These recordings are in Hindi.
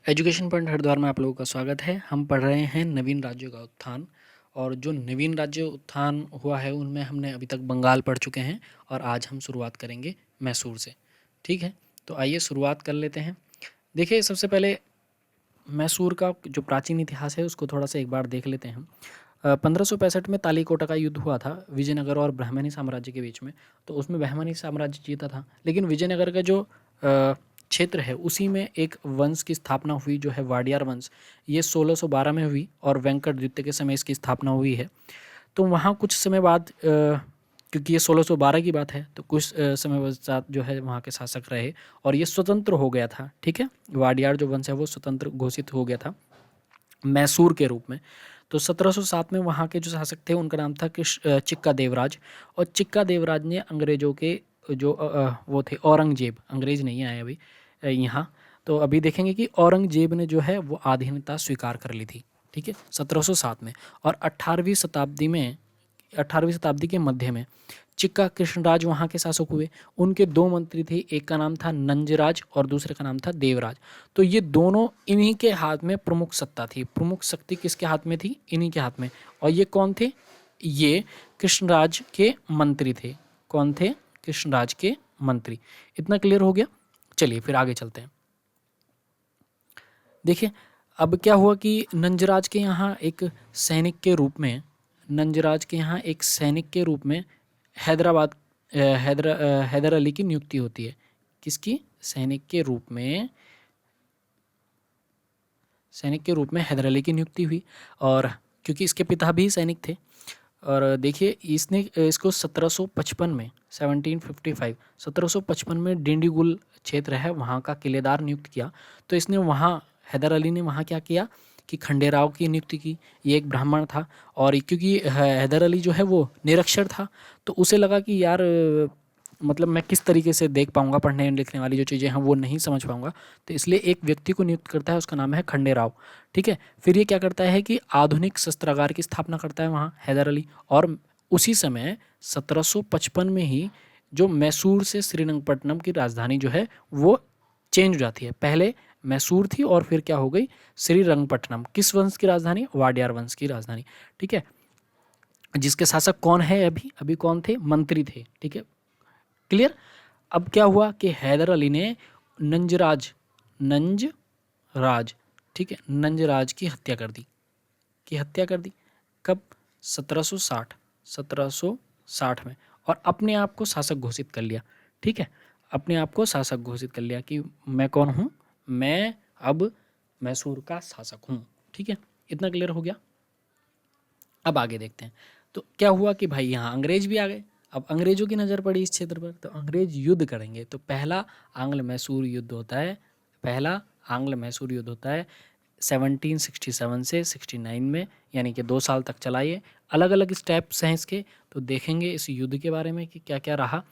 एजुकेशन पॉइंट हरिद्वार में आप लोगों का स्वागत है। हम पढ़ रहे हैं नवीन राज्यों का उत्थान, और जो नवीन राज्य उत्थान हुआ है उनमें हमने अभी तक बंगाल पढ़ चुके हैं और आज हम शुरुआत करेंगे मैसूर से। ठीक है, तो आइए शुरुआत कर लेते हैं। देखिए, सबसे पहले मैसूर का जो प्राचीन इतिहास है उसको थोड़ा सा एक बार देख लेते हैं। 1565 में तालीकोटा का युद्ध हुआ था विजयनगर और ब्राह्मणी साम्राज्य के बीच में। तो उसमें ब्राह्मणी साम्राज्य जीता था, लेकिन विजयनगर का जो क्षेत्र है उसी में एक वंश की स्थापना हुई जो है वाडियार वंश। ये 1612 में हुई और वेंकट द्वितीय के समय इसकी स्थापना हुई है। तो वहाँ कुछ समय बाद क्योंकि ये 1612 की बात है तो कुछ समय पश्चात जो है वहाँ के शासक रहे और ये स्वतंत्र हो गया था। ठीक है, वाडियार जो वंश है वो स्वतंत्र घोषित हो गया था मैसूर के रूप में। तो 1707 में वहाँ के जो शासक थे उनका नाम था चिक्का देवराज, और चिक्का देवराज ने अंग्रेजों के जो वो थे औरंगजेब, अंग्रेज नहीं आए अभी यहाँ। तो अभी देखेंगे कि औरंगजेब ने जो है वो आधीनता स्वीकार कर ली थी। ठीक है, 1707 में। और 18वीं शताब्दी के मध्य में चिक्का कृष्णराज वहाँ के शासक हुए। उनके दो मंत्री थे, एक का नाम था नंजराज और दूसरे का नाम था देवराज। तो ये दोनों, इन्हीं के हाथ में प्रमुख सत्ता थी। प्रमुख शक्ति किसके हाथ में थी? इन्हीं के हाथ में। और ये कौन थे? ये कृष्णराज के मंत्री थे। कौन थे? कृष्णराज के मंत्री। इतना क्लियर हो गया? चलिए फिर आगे चलते हैं। देखिए, अब क्या हुआ कि नंजराज के यहाँ एक सैनिक के रूप में हैदर अली की नियुक्ति होती है। किसकी? सैनिक के रूप में हैदर अली की नियुक्ति हुई, और क्योंकि इसके पिता भी सैनिक थे। और देखिए, इसने इसको 1755 में डिंडीगुल क्षेत्र है वहाँ का किलेदार नियुक्त किया। तो इसने वहाँ, हैदर अली ने वहाँ क्या किया कि खंडेराव की नियुक्ति की। ये एक ब्राह्मण था, और क्योंकि हैदर अली जो है वो निरक्षर था, तो उसे लगा कि यार मतलब मैं किस तरीके से देख पाऊंगा, पढ़ने लिखने वाली जो चीज़ें हैं वो नहीं समझ पाऊंगा। तो इसलिए एक व्यक्ति को नियुक्त करता है, उसका नाम है खंडेराव। ठीक है, फिर ये क्या करता है कि आधुनिक शस्त्रागार की स्थापना करता है वहाँ हैदर अली। और उसी समय 1755 में ही जो मैसूर से श्रीरंगपट्टनम की राजधानी जो है वो चेंज हो जाती है। पहले मैसूर थी और फिर क्या हो गई? श्रीरंगपट्टनम। किस वंश की राजधानी? वाडियार वंश की राजधानी। ठीक है, जिसके शासक कौन है? अभी कौन थे? मंत्री थे। ठीक है, क्लियर। अब क्या हुआ कि हैदर अली ने नंजराज, ठीक है, नंजराज की हत्या कर दी। कब? 1760 में। और अपने आप को शासक घोषित कर लिया। ठीक है, अपने आप को शासक घोषित कर लिया कि मैं कौन हूँ? मैं अब मैसूर का शासक हूँ। ठीक है, इतना क्लियर हो गया। अब आगे देखते हैं। तो क्या हुआ कि भाई यहाँ अंग्रेज भी आ गए। अब अंग्रेजों की नज़र पड़ी इस क्षेत्र पर, तो अंग्रेज युद्ध करेंगे। तो पहला आंग्ल मैसूर युद्ध होता है 1767 से 69 में, यानी कि 2 साल तक चला ये। अलग अलग स्टेप्स हैं इसके, तो देखेंगे इस युद्ध के बारे में कि क्या क्या रहा।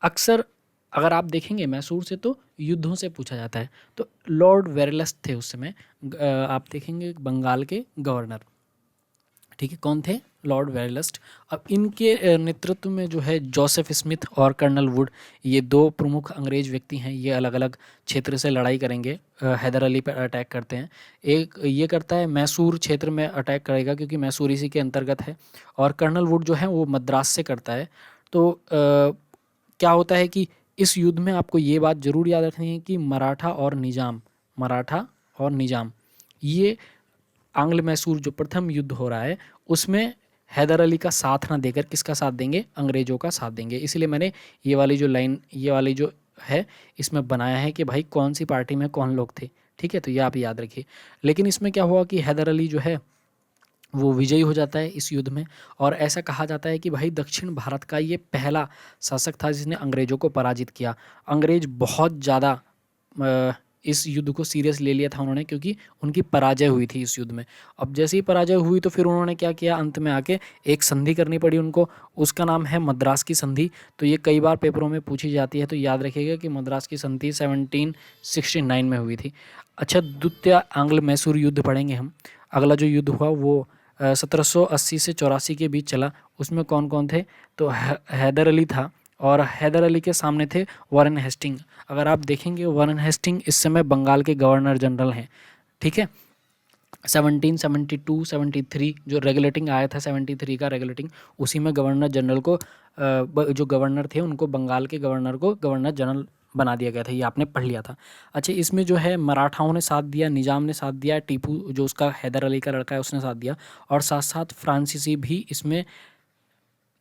अक्सर अगर आप देखेंगे मैसूर से तो युद्धों से पूछा जाता है। तो लॉर्ड वेरेलस थे उस समय, आप देखेंगे बंगाल के गवर्नर। ठीक है, कौन थे? लॉर्ड वेरेलस्ट। अब इनके नेतृत्व में जो है जोसेफ स्मिथ और कर्नल वुड, ये दो प्रमुख अंग्रेज व्यक्ति हैं। ये अलग अलग क्षेत्र से लड़ाई करेंगे, हैदर अली पर अटैक करते हैं। एक ये करता है मैसूर क्षेत्र में अटैक करेगा क्योंकि मैसूर इसी के अंतर्गत है, और कर्नल वुड जो है वो मद्रास से करता है। तो क्या होता है कि इस युद्ध में आपको ये बात जरूर याद रखनी है कि मराठा और निजाम ये आंग्ल मैसूर जो प्रथम युद्ध हो रहा है उसमें हैदर अली का साथ ना देकर किसका साथ देंगे? अंग्रेजों का साथ देंगे। इसलिए मैंने ये वाली जो है इसमें बनाया है कि भाई कौन सी पार्टी में कौन लोग थे। ठीक है, तो ये आप याद रखिए। लेकिन इसमें क्या हुआ कि हैदर अली जो है वो विजयी हो जाता है इस युद्ध में, और ऐसा कहा जाता है कि भाई दक्षिण भारत का ये पहला शासक था जिसने अंग्रेजों को पराजित किया। अंग्रेज बहुत ज़्यादा इस युद्ध को सीरियस ले लिया था उन्होंने, क्योंकि उनकी पराजय हुई थी इस युद्ध में। अब जैसे ही पराजय हुई तो फिर उन्होंने क्या किया? अंत में आके एक संधि करनी पड़ी उनको, उसका नाम है मद्रास की संधि। तो ये कई बार पेपरों में पूछी जाती है, तो याद रखिएगा कि मद्रास की संधि 1769 में हुई थी। अच्छा, द्वितीय आंग्ल मैसूर युद्ध पढ़ेंगे हम। अगला जो युद्ध हुआ वो 1780 से 84 के बीच चला। उसमें कौन कौन थे? तो हैदर अली था, और हैदर अली के सामने थे वॉरेन हेस्टिंग। अगर आप देखेंगे वॉरेन हेस्टिंग इस समय बंगाल के गवर्नर जनरल हैं, ठीक है। 1772-73 जो रेगुलेटिंग आया था, 73 का रेगुलेटिंग, उसी में गवर्नर जनरल को जो गवर्नर थे उनको, बंगाल के गवर्नर को गवर्नर जनरल बना दिया गया था। ये आपने पढ़ लिया था। अच्छा, इसमें जो है मराठाओं ने साथ दिया, निजाम ने साथ दिया, टीपू जो उसका हैदर अली का लड़का है उसने साथ दिया, और साथ साथ फ्रांसीसी भी इसमें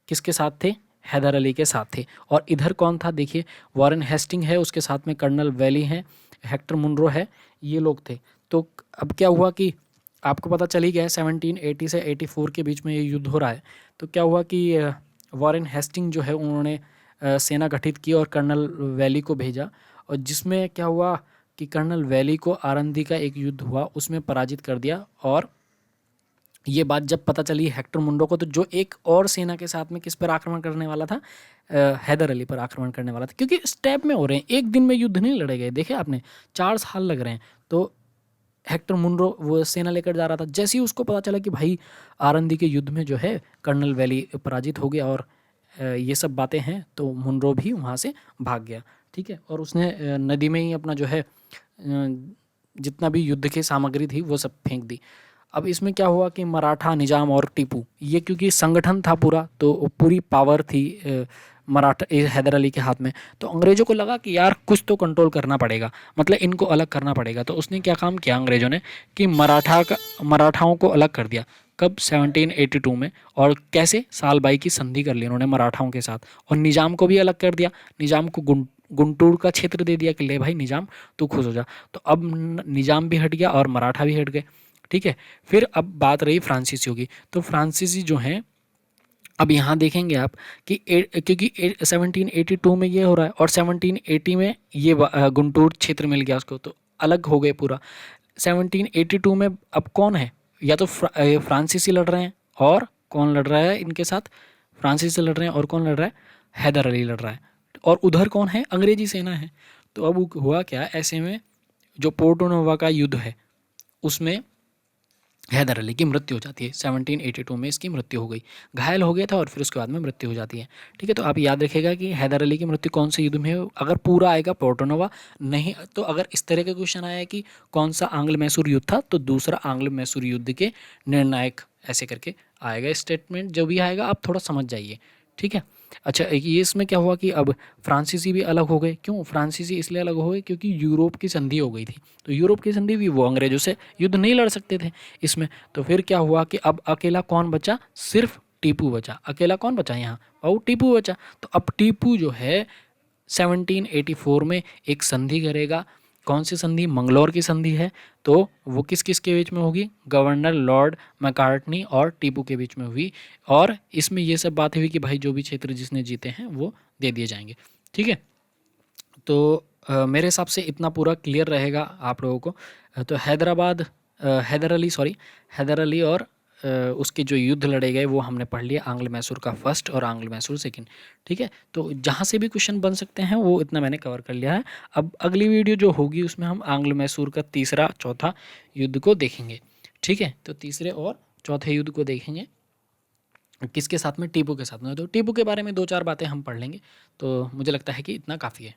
किसके साथ थे, हैदर अली के साथ थे। और इधर कौन था देखिए, वॉरेन हेस्टिंग है, उसके साथ में कर्नल वैली हैं, हेक्टर मुनरो है, ये लोग थे। तो अब क्या हुआ कि आपको पता चल ही गया है 1780 से 84 के बीच में ये युद्ध हो रहा है। तो क्या हुआ कि वॉरेन हेस्टिंग जो है उन्होंने सेना गठित की और कर्नल वैली को भेजा, और जिसमें क्या हुआ कि कर्नल वैली को आरंदी का एक युद्ध हुआ, उसमें पराजित कर दिया। और ये बात जब पता चली हेक्टर मुंडो को, तो जो एक और सेना के साथ में किस पर आक्रमण करने वाला था, हैदर अली पर आक्रमण करने वाला था, क्योंकि स्टेप में हो रहे हैं, एक दिन में युद्ध नहीं लड़े गए, देखे आपने 4 साल लग रहे हैं। तो हेक्टर मुनरो वो सेना लेकर जा रहा था, जैसे ही उसको पता चला कि भाई आरंदी के युद्ध में जो है कर्नल वैली पराजित हो गया और ये सब बातें हैं, तो मुनरो भी वहाँ से भाग गया, ठीक है। और उसने नदी में ही अपना जो है जितना भी युद्ध की सामग्री थी वो सब फेंक दी। अब इसमें क्या हुआ कि मराठा निजाम और टीपू, ये क्योंकि संगठन था पूरा, तो पूरी पावर थी मराठा हैदर अली के हाथ में। तो अंग्रेज़ों को लगा कि यार कुछ तो कंट्रोल करना पड़ेगा, मतलब इनको अलग करना पड़ेगा। तो उसने क्या काम किया अंग्रेज़ों ने कि मराठाओं को अलग कर दिया। कब, 1782 में। और कैसे, साल बाई की संधि कर ली उन्होंने मराठाओं के साथ, और निजाम को भी अलग कर दिया। निजाम को गुंटूर का क्षेत्र दे दिया कि ले भाई निजाम तू खुश हो जा। तो अब निजाम भी हट गया और मराठा भी हट गए, ठीक है। फिर अब बात रही फ्रांसीसियों की। तो फ्रांसीसी जो हैं, अब यहाँ देखेंगे आप कि क्योंकि 1782 में ये हो रहा है और 1780 में ये गुंटूर क्षेत्र मिल गया उसको, तो अलग हो गए पूरा। 1782 में अब कौन है, या तो फ्रांसीसी लड़ रहे हैं, और कौन लड़ रहा है इनके साथ, फ्रांसीसी लड़ रहे हैं और कौन लड़ रहा है, हैदर अली लड़ रहा है, और उधर कौन है, अंग्रेजी सेना है। तो अब हुआ क्या, ऐसे में जो पोर्टो नोवा का युद्ध है उसमें हैदर अली की मृत्यु हो जाती है। 1782 में इसकी मृत्यु हो गई, घायल हो गया था और फिर उसके बाद में मृत्यु हो जाती है, ठीक है। तो आप याद रखिएगा कि हैदर अली की मृत्यु कौन से युद्ध में, अगर पूरा आएगा पोर्टो नोवा, नहीं तो अगर इस तरह का क्वेश्चन आया कि कौन सा आंग्ल मैसूर युद्ध था, तो दूसरा आंग्ल मैसूर युद्ध के निर्णायक, ऐसे करके आएगा स्टेटमेंट। जो भी आएगा आप थोड़ा समझ जाइए, ठीक है। अच्छा, ये इसमें क्या हुआ कि अब फ्रांसीसी भी अलग हो गए। क्यों फ्रांसीसी इसलिए अलग हो गए, क्योंकि यूरोप की संधि हो गई थी। तो यूरोप की संधि भी, वो अंग्रेजों से युद्ध नहीं लड़ सकते थे इसमें। तो फिर क्या हुआ कि अब अकेला कौन बचा, सिर्फ टीपू बचा। अकेला कौन बचा यहाँ, और टीपू बचा। तो अब टीपू जो है 1784 में एक संधि करेगा। कौन सी संधि, मंगलौर की संधि है। तो वो किस किस के बीच में होगी, गवर्नर लॉर्ड मैकार्टनी और टीपू के बीच में हुई। और इसमें ये सब बात हुई कि भाई जो भी क्षेत्र जिसने जीते हैं वो दे दिए जाएंगे, ठीक है। तो मेरे हिसाब से इतना पूरा क्लियर रहेगा आप लोगों को। तो हैदर अली और उसके जो युद्ध लड़े गए वो हमने पढ़ लिया, आंग्ल मैसूर का फर्स्ट और आंग्ल मैसूर सेकंड, ठीक है। तो जहाँ से भी क्वेश्चन बन सकते हैं वो इतना मैंने कवर कर लिया है। अब अगली वीडियो जो होगी उसमें हम आंग्ल मैसूर का तीसरा चौथा युद्ध को देखेंगे, ठीक है। तो तीसरे और चौथे युद्ध को देखेंगे किसके साथ में, टीपू के साथ में। तो टीपू के बारे में 2-4 बातें हम पढ़ लेंगे, तो मुझे लगता है कि इतना काफ़ी है।